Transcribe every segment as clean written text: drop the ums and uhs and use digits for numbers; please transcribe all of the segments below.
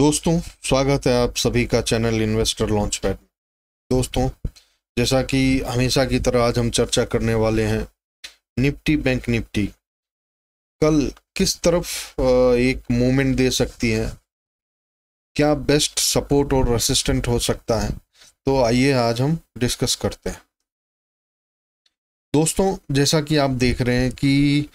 दोस्तों, स्वागत है आप सभी का चैनल इन्वेस्टर लॉन्च पैड। दोस्तों, जैसा कि हमेशा की तरह आज हम चर्चा करने वाले हैं निफ्टी बैंक निफ्टी कल किस तरफ एक मूवमेंट दे सकती है, क्या बेस्ट सपोर्ट और रेसिस्टेंट हो सकता है। तो आइए आज हम डिस्कस करते हैं। दोस्तों, जैसा कि आप देख रहे हैं कि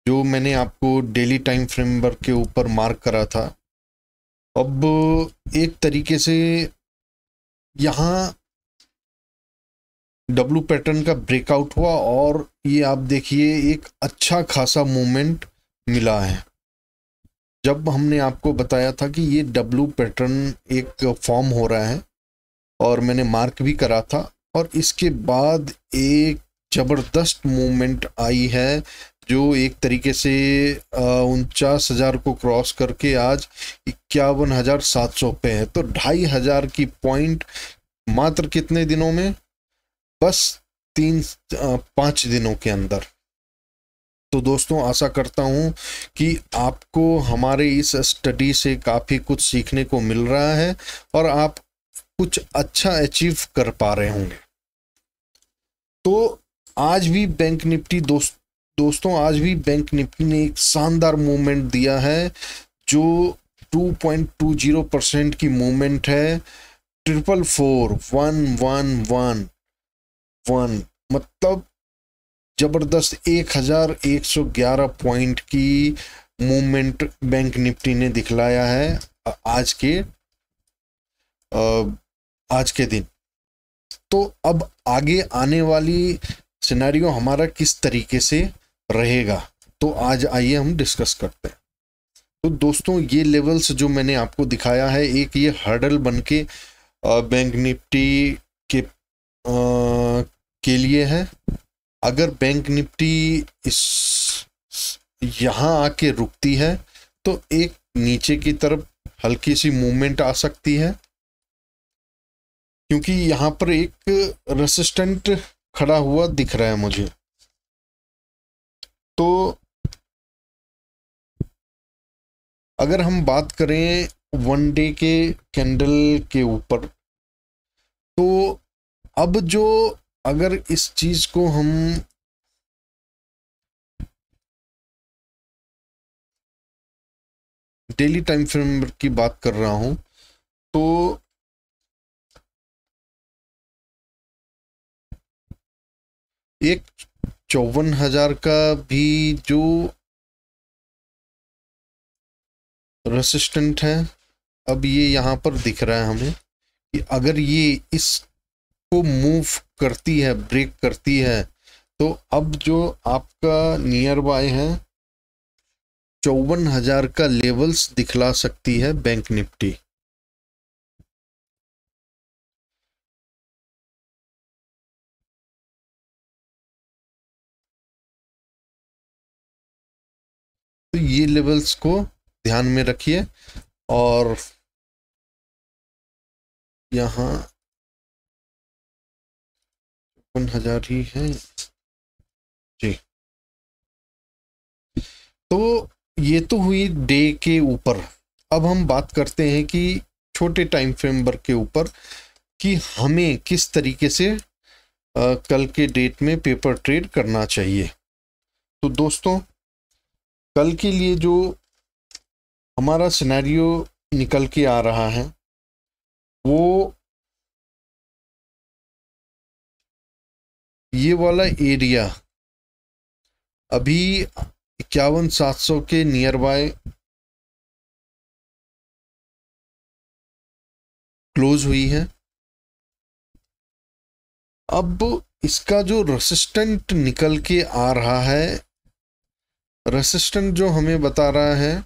जो मैंने आपको डेली टाइम फ्रेमवर्क के ऊपर मार्क करा था, अब एक तरीके से यहाँ डब्लू पैटर्न का ब्रेकआउट हुआ और ये आप देखिए एक अच्छा खासा मूवमेंट मिला है। जब हमने आपको बताया था कि ये डब्लू पैटर्न एक फॉर्म हो रहा है और मैंने मार्क भी करा था, और इसके बाद एक ज़बरदस्त मूवमेंट आई है जो एक तरीके से 49,000 को क्रॉस करके आज 51,700 पे है। तो 2,500 की पॉइंट मात्र कितने दिनों में, बस 5 दिनों के अंदर। तो दोस्तों, आशा करता हूं कि आपको हमारे इस स्टडी से काफ़ी कुछ सीखने को मिल रहा है और आप कुछ अच्छा अचीव कर पा रहे होंगे। तो आज भी बैंक निफ्टी दोस्तों आज भी बैंक निफ्टी ने एक शानदार मूवमेंट दिया है जो 2.20% की मूवमेंट है। 444,111 मतलब जबरदस्त 1,111 पॉइंट की मूवमेंट बैंक निफ्टी ने दिखलाया है आज के दिन। तो अब आगे आने वाली सिनेरियो हमारा किस तरीके से रहेगा, तो आज आइए हम डिस्कस करते हैं। तो दोस्तों, ये लेवल्स जो मैंने आपको दिखाया है, एक ये हर्डल बन के बैंक निफ्टी के लिए है। अगर बैंक निफ्टी इस यहाँ आके रुकती है तो एक नीचे की तरफ हल्की सी मूवमेंट आ सकती है, क्योंकि यहाँ पर एक रेसिस्टेंट खड़ा हुआ दिख रहा है मुझे। तो अगर हम बात करें वन डे के कैंडल के ऊपर, तो अब जो अगर इस चीज को हम डेली टाइम फ्रेम की बात कर रहा हूं, तो एक 54,000 का भी जो रेसिस्टेंट है, अब ये यहाँ पर दिख रहा है हमें कि अगर ये इसको मूव करती है, ब्रेक करती है, तो अब जो आपका नियर बाय है 54,000 का लेवल्स दिखला सकती है बैंक निफ्टी। तो ये लेवल्स को ध्यान में रखिए और यहाँ 54,000 ही है जी। तो ये तो हुई डे के ऊपर। अब हम बात करते हैं कि छोटे टाइम फ्रेमवर्क के ऊपर कि हमें किस तरीके से कल के डेट में पेपर ट्रेड करना चाहिए। तो दोस्तों, कल के लिए जो हमारा सिनेरियो निकल के आ रहा है, वो ये वाला एरिया अभी 51,700 के नियर बाय क्लोज हुई है। अब इसका जो रेसिस्टेंट निकल के आ रहा है, रेसिस्टेंट जो हमें बता रहा है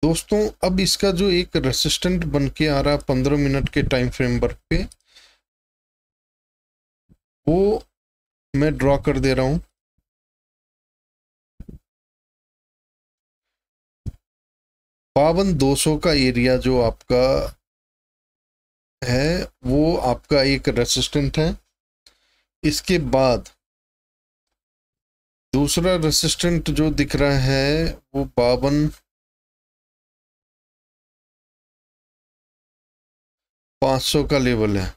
दोस्तों, अब इसका जो एक रेसिस्टेंट बन के आ रहा है 15 मिनट के टाइम फ्रेमवर्क पे, वो मैं ड्रॉ कर दे रहा हूं। 5200 का एरिया जो आपका है वो आपका एक रेसिस्टेंट है। इसके बाद दूसरा रेसिस्टेंट जो दिख रहा है वो 52,500 का लेवल है।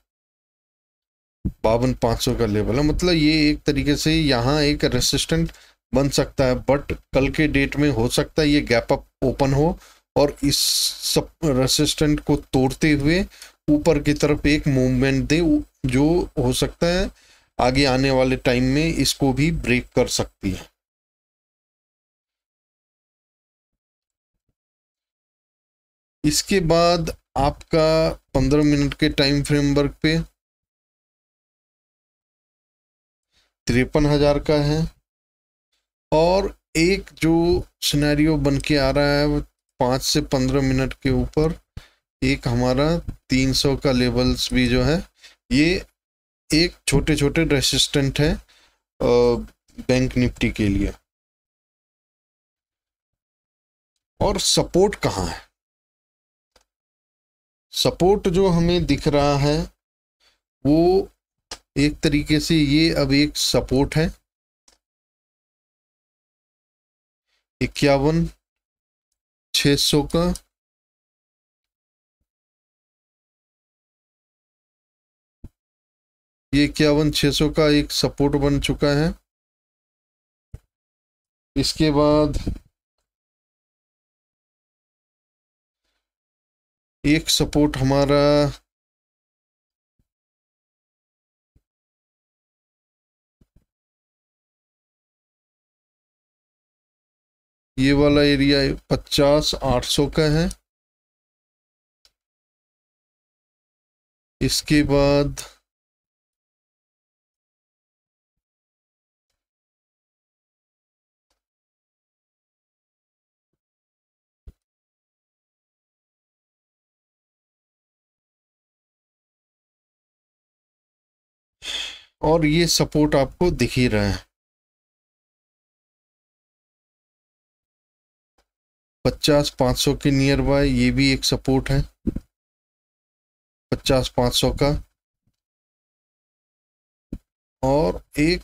52,500 का लेवल है, मतलब ये एक तरीके से यहाँ एक रेसिस्टेंट बन सकता है, बट कल के डेट में हो सकता है ये गैप अप ओपन हो और इस सब रेसिस्टेंट को तोड़ते हुए ऊपर की तरफ एक मूवमेंट दे, जो हो सकता है आगे आने वाले टाइम में इसको भी ब्रेक कर सकती है। इसके बाद आपका 15 मिनट के टाइम फ्रेमवर्क पे 53,000 का है, और एक जो सिनेरियो बन के आ रहा है वो 5 से 15 मिनट के ऊपर एक हमारा 300 का लेवल्स भी जो है, ये एक छोटे छोटे रेसिस्टेंट है बैंक निफ्टी के लिए। और सपोर्ट कहाँ है? सपोर्ट जो हमें दिख रहा है वो एक तरीके से ये अब एक सपोर्ट है 51,600 का। ये 51,600 का एक सपोर्ट बन चुका है। इसके बाद एक सपोर्ट हमारा ये वाला एरिया 50,800 का है। इसके बाद और ये सपोर्ट आपको दिख ही रहा है 50,500 के नियर बाय, ये भी एक सपोर्ट है 50,500 का। और एक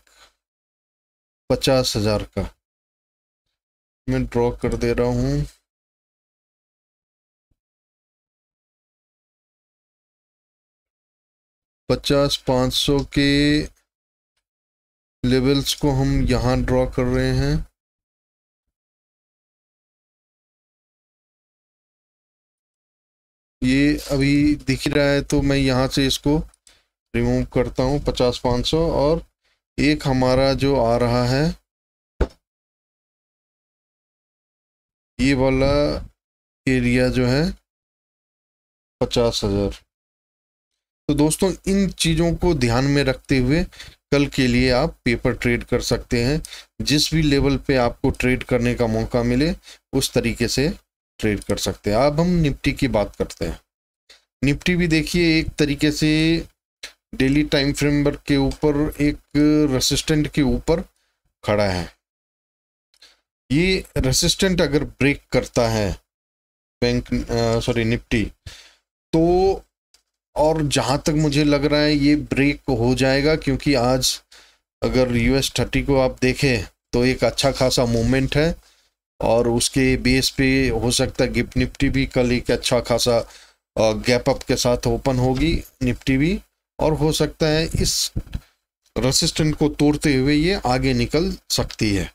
50,000 का मैं ड्रॉ कर दे रहा हूं। पचास 500 के लेवल्स को हम यहाँ ड्रॉ कर रहे हैं। ये अभी दिख रहा है तो मैं यहाँ से इसको रिमूव करता हूँ 50,500, और एक हमारा जो आ रहा है ये वाला एरिया जो है 50,000। तो दोस्तों इन चीज़ों को ध्यान में रखते हुए कल के लिए आप पेपर ट्रेड कर सकते हैं। जिस भी लेवल पे आपको ट्रेड करने का मौका मिले उस तरीके से ट्रेड कर सकते हैं। अब हम निफ्टी की बात करते हैं। निफ्टी भी देखिए एक तरीके से डेली टाइम फ्रेमवर्क के ऊपर एक रेसिस्टेंट के ऊपर खड़ा है। ये रेसिस्टेंट अगर ब्रेक करता है निफ्टी, तो और जहाँ तक मुझे लग रहा है ये ब्रेक हो जाएगा, क्योंकि आज अगर US 30 को आप देखें तो एक अच्छा खासा मूवमेंट है, और उसके बेस पे हो सकता है गिफ्ट निफ्टी भी कल एक अच्छा खासा गैप अप के साथ ओपन होगी निफ्टी भी, और हो सकता है इस रेसिस्टेंट को तोड़ते हुए ये आगे निकल सकती है,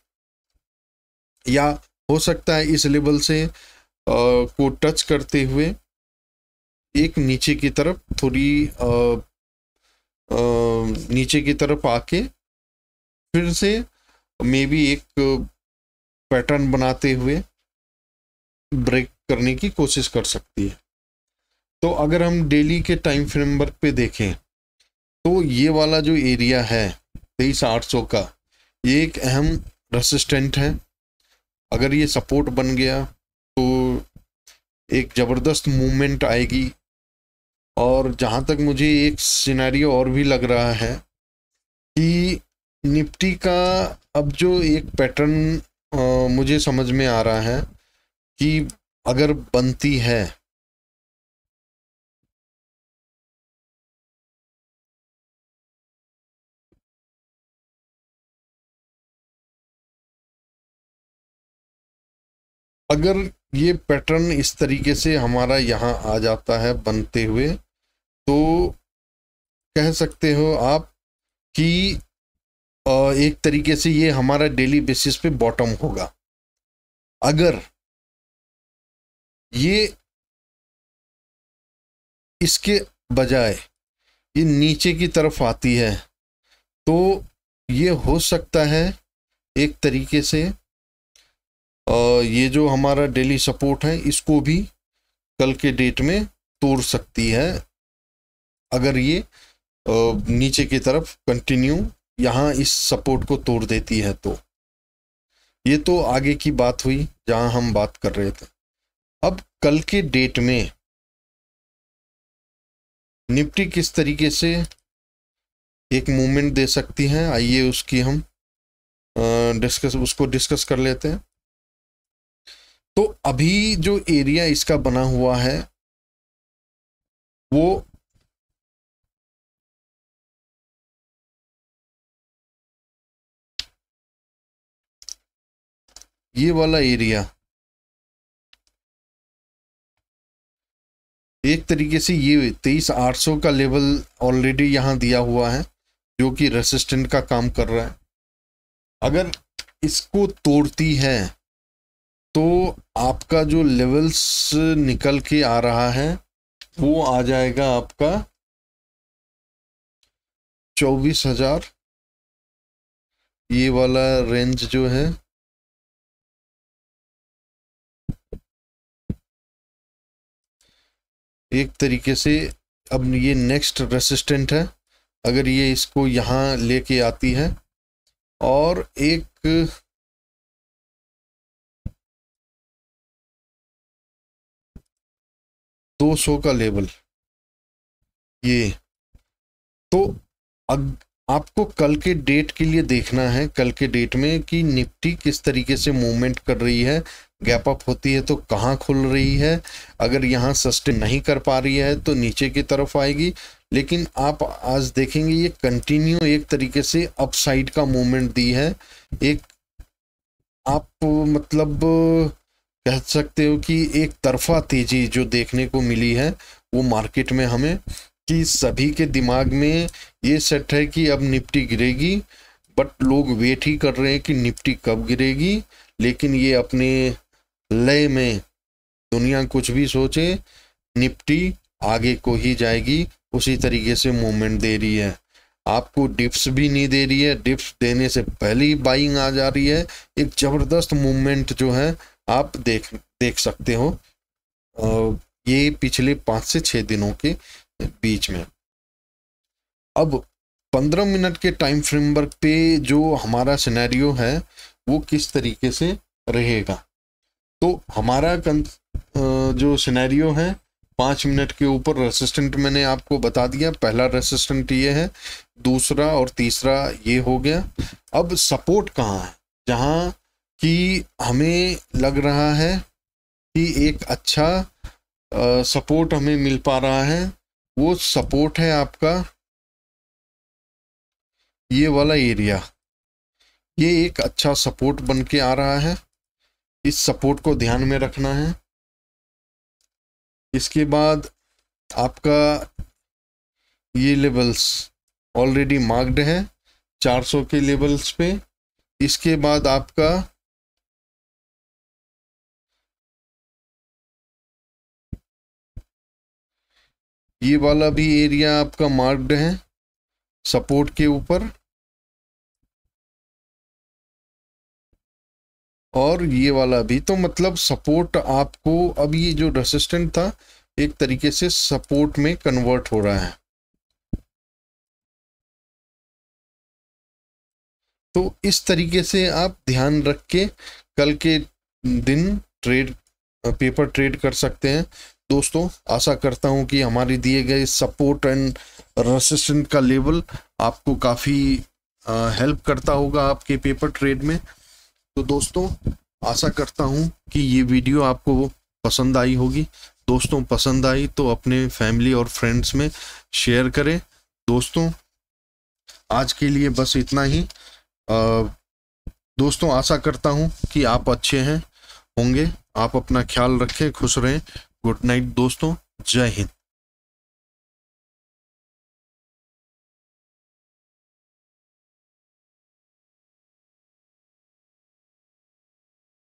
या हो सकता है इस लेवल से को टच करते हुए एक नीचे की तरफ थोड़ी नीचे की तरफ आके फिर से मे बी एक पैटर्न बनाते हुए ब्रेक करने की कोशिश कर सकती है। तो अगर हम डेली के टाइम फ्रेमवर्क पे देखें तो ये वाला जो एरिया है 23,800 का, ये एक अहम रेसिस्टेंट है। अगर ये सपोर्ट बन गया तो एक ज़बरदस्त मूवमेंट आएगी। और जहाँ तक मुझे एक सिनेरियो और भी लग रहा है कि निफ्टी का अब जो एक पैटर्न मुझे समझ में आ रहा है कि अगर बनती है अगर ये पैटर्न इस तरीके से हमारा यहाँ आ जाता है बनते हुए, तो कह सकते हो आप कि एक तरीके से ये हमारा डेली बेसिस पे बॉटम होगा। अगर ये इसके बजाय ये नीचे की तरफ आती है, तो ये हो सकता है एक तरीके से ये जो हमारा डेली सपोर्ट है इसको भी कल के डेट में तोड़ सकती है, अगर ये नीचे की तरफ कंटिन्यू यहाँ इस सपोर्ट को तोड़ देती है। तो ये तो आगे की बात हुई जहाँ हम बात कर रहे थे। अब कल के डेट में निफ्टी किस तरीके से एक मूवमेंट दे सकती है, आइए उसकी हम उसको डिस्कस कर लेते हैं। तो अभी जो एरिया इसका बना हुआ है वो ये वाला एरिया एक तरीके से ये 23,800 का लेवल ऑलरेडी यहाँ दिया हुआ है, जो कि रेसिस्टेंट का काम कर रहा है। अगर इसको तोड़ती है तो आपका जो लेवल्स निकल के आ रहा है वो आ जाएगा आपका 24,000, ये वाला रेंज जो है एक तरीके से। अब ये नेक्स्ट रेसिस्टेंट है, अगर ये इसको यहाँ लेके आती है और एक 200 का लेवल, ये तो आपको कल के डेट के लिए देखना है, कल के डेट में कि निफ्टी किस तरीके से मूवमेंट कर रही है, गैप अप होती है तो कहाँ खुल रही है। अगर यहाँ सस्टेन नहीं कर पा रही है तो नीचे की तरफ आएगी, लेकिन आप आज देखेंगे ये कंटिन्यू एक तरीके से अपसाइड का मूवमेंट दी है। एक आप मतलब कह सकते हो कि एक तरफा तेजी जो देखने को मिली है वो मार्केट में हमें, कि सभी के दिमाग में ये सेट है कि अब निफ्टी गिरेगी, बट लोग वेट ही कर रहे हैं कि निफ्टी कब गिरेगी। लेकिन ये अपने लय में दुनिया कुछ भी सोचे, निफ्टी आगे को ही जाएगी, उसी तरीके से मूवमेंट दे रही है। आपको डिप्स भी नहीं दे रही है, डिप्स देने से पहले ही बाइंग आ जा रही है। एक ज़बरदस्त मूवमेंट जो है आप देख सकते हो ये पिछले 5 से 6 दिनों के बीच में। अब 15 मिनट के टाइम फ्रेमवर्क पे जो हमारा सिनेरियो है वो किस तरीके से रहेगा, तो हमारा जो सिनेरियो है 5 मिनट के ऊपर रेसिस्टेंट मैंने आपको बता दिया। पहला रेसिस्टेंट ये है, दूसरा और तीसरा ये हो गया। अब सपोर्ट कहाँ है, जहाँ कि हमें लग रहा है कि एक अच्छा सपोर्ट हमें मिल पा रहा है, वो सपोर्ट है आपका ये वाला एरिया। ये एक अच्छा सपोर्ट बन के आ रहा है, इस सपोर्ट को ध्यान में रखना है। इसके बाद आपका ये लेवल्स ऑलरेडी मार्क्ड है 400 के लेवल्स पे। इसके बाद आपका ये वाला भी एरिया आपका मार्क्ड है सपोर्ट के ऊपर, और ये वाला भी। तो मतलब सपोर्ट आपको, अब ये जो रेसिस्टेंट था एक तरीके से सपोर्ट में कन्वर्ट हो रहा है। तो इस तरीके से आप ध्यान रख के कल के दिन पेपर ट्रेड कर सकते हैं। दोस्तों आशा करता हूं कि हमारे दिए गए सपोर्ट एंड रेसिस्टेंट का लेवल आपको काफ़ी हेल्प करता होगा आपके पेपर ट्रेड में। तो दोस्तों आशा करता हूं कि ये वीडियो आपको पसंद आई होगी। दोस्तों पसंद आई तो अपने फैमिली और फ्रेंड्स में शेयर करें। दोस्तों आज के लिए बस इतना ही। दोस्तों आशा करता हूँ कि आप अच्छे हैं होंगे। आप अपना ख्याल रखें, खुश रहें। गुड नाइट दोस्तों, जय हिंद।